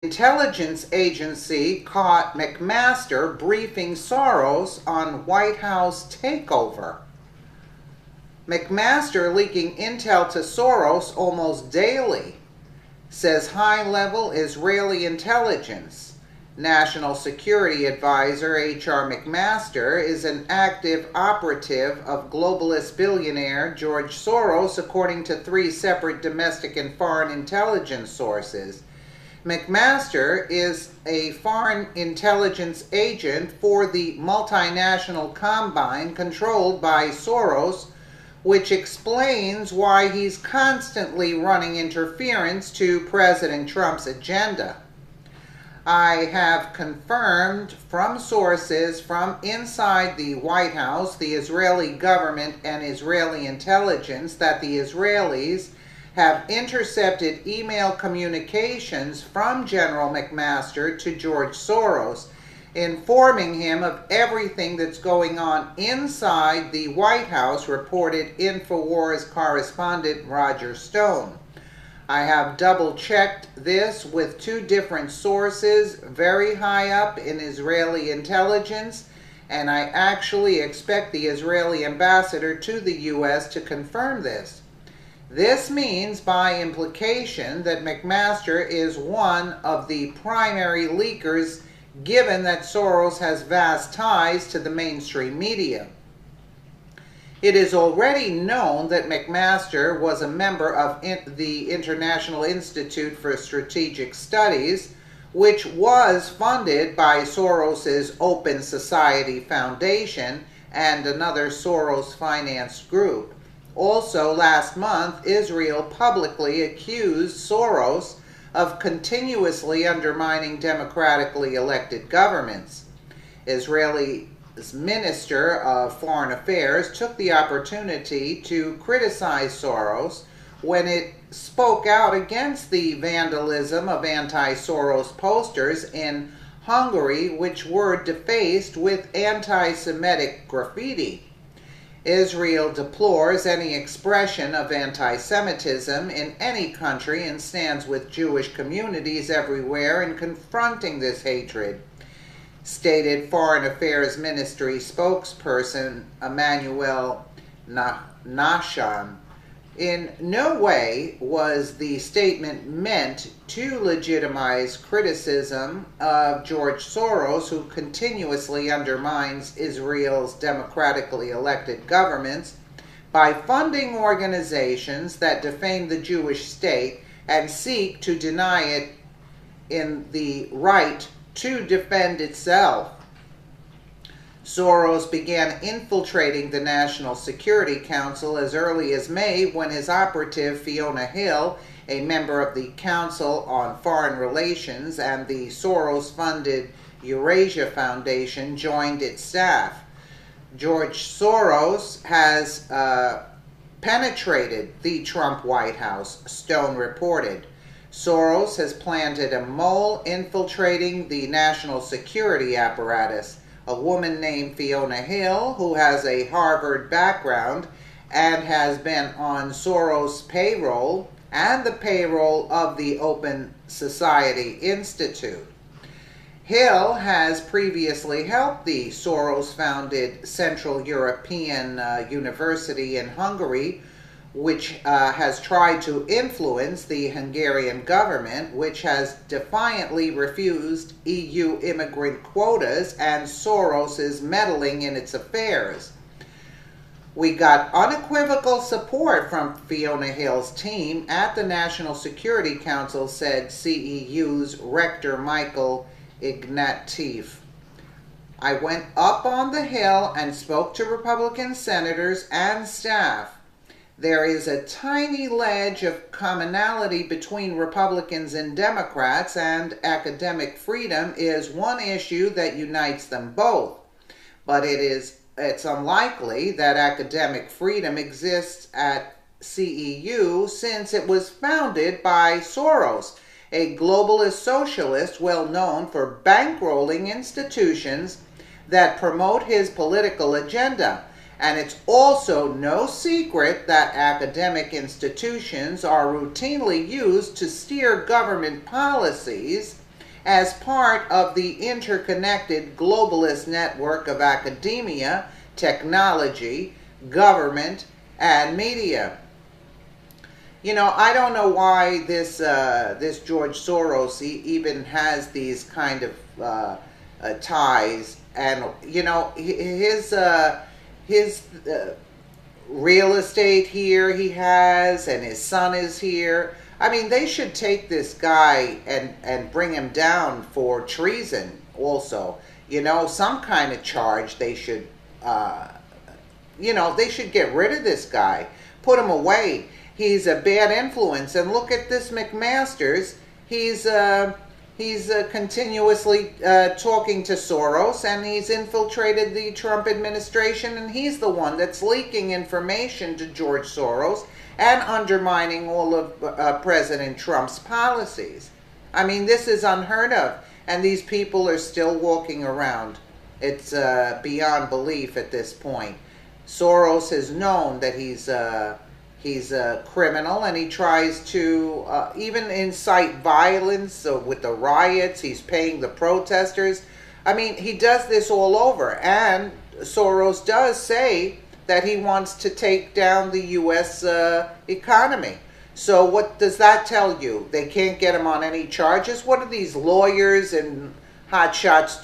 Intelligence agency caught Mcmaster briefing Soros on White House takeover. Mcmaster leaking intel to Soros almost daily, says high-level Israeli intelligence. National Security Advisor H.R. Mcmaster is an active operative of globalist billionaire George Soros, according to 3 separate domestic and foreign intelligence sources. Mcmaster is a foreign intelligence agent for the multinational combine controlled by Soros, which explains why he's constantly running interference to President Trump's agenda. I have confirmed from sources from inside the White House, the Israeli government, and Israeli intelligence that the Israelis have intercepted email communications from General Mcmaster to George Soros, informing him of everything that's going on inside the White House, reported InfoWars correspondent Roger Stone. I have double-checked this with 2 different sources very high up in Israeli intelligence, and I actually expect the Israeli ambassador to the U.S. to confirm this. This means, by implication, that Mcmaster is one of the primary leakers, given that Soros has vast ties to the mainstream media. It is already known that Mcmaster was a member of the International Institute for Strategic Studies, which was funded by Soros's Open Society Foundation and another Soros-financed group. Also, last month, Israel publicly accused Soros of continuously undermining democratically elected governments. Israeli's Minister of Foreign Affairs took the opportunity to criticize Soros when it spoke out against the vandalism of anti-Soros posters in Hungary, which were defaced with anti-Semitic graffiti. Israel deplores any expression of anti-Semitism in any country and stands with Jewish communities everywhere in confronting this hatred, stated Foreign Affairs Ministry spokesperson Emmanuel Nahshon. In no way was the statement meant to legitimize criticism of George Soros, who continuously undermines Israel's democratically elected governments by funding organizations that defame the Jewish state and seek to deny it in the right to defend itself. Soros began infiltrating the National Security Council as early as May, when his operative Fiona Hill, a member of the Council on Foreign Relations and the Soros-funded Eurasia Foundation, joined its staff. George Soros has penetrated the Trump White House, Stone reported. Soros has planted a mole infiltrating the national security apparatus. A woman named Fiona Hill, who has a Harvard background and has been on Soros' payroll and the payroll of the Open Society Institute. Hill has previously helped the Soros-founded Central European University in Hungary, which has tried to influence the Hungarian government, which has defiantly refused EU immigrant quotas, and Soros is meddling in its affairs. We got unequivocal support from Fiona Hill's team at the National Security Council, said CEU's Rector Michael Ignatieff. I went up on the Hill and spoke to Republican senators and staff. There is a tiny ledge of commonality between Republicans and Democrats, and academic freedom is one issue that unites them both. But it's unlikely that academic freedom exists at CEU, since it was founded by Soros, a globalist socialist well known for bankrolling institutions that promote his political agenda. And it's also no secret that academic institutions are routinely used to steer government policies as part of the interconnected globalist network of academia, technology, government, and media. You know, I don't know why this George Soros even has these kind of ties, and you know his real estate here he has, and his son is here. I mean, they should take this guy and bring him down for treason. Also, you know, some kind of charge they should. You know, they should get rid of this guy, put him away. He's a bad influence. And look at this McMaster's. He's continuously talking to Soros, and he's infiltrated the Trump administration, and he's the one that's leaking information to George Soros and undermining all of President Trump's policies. I mean, this is unheard of, and these people are still walking around. It's beyond belief at this point. Soros has known that he's a criminal, and he tries to even incite violence with the riots. He's paying the protesters. I mean, he does this all over, and Soros does say that he wants to take down the U.S. Economy. So what does that tell you? They can't get him on any charges? What are these lawyers and hotshots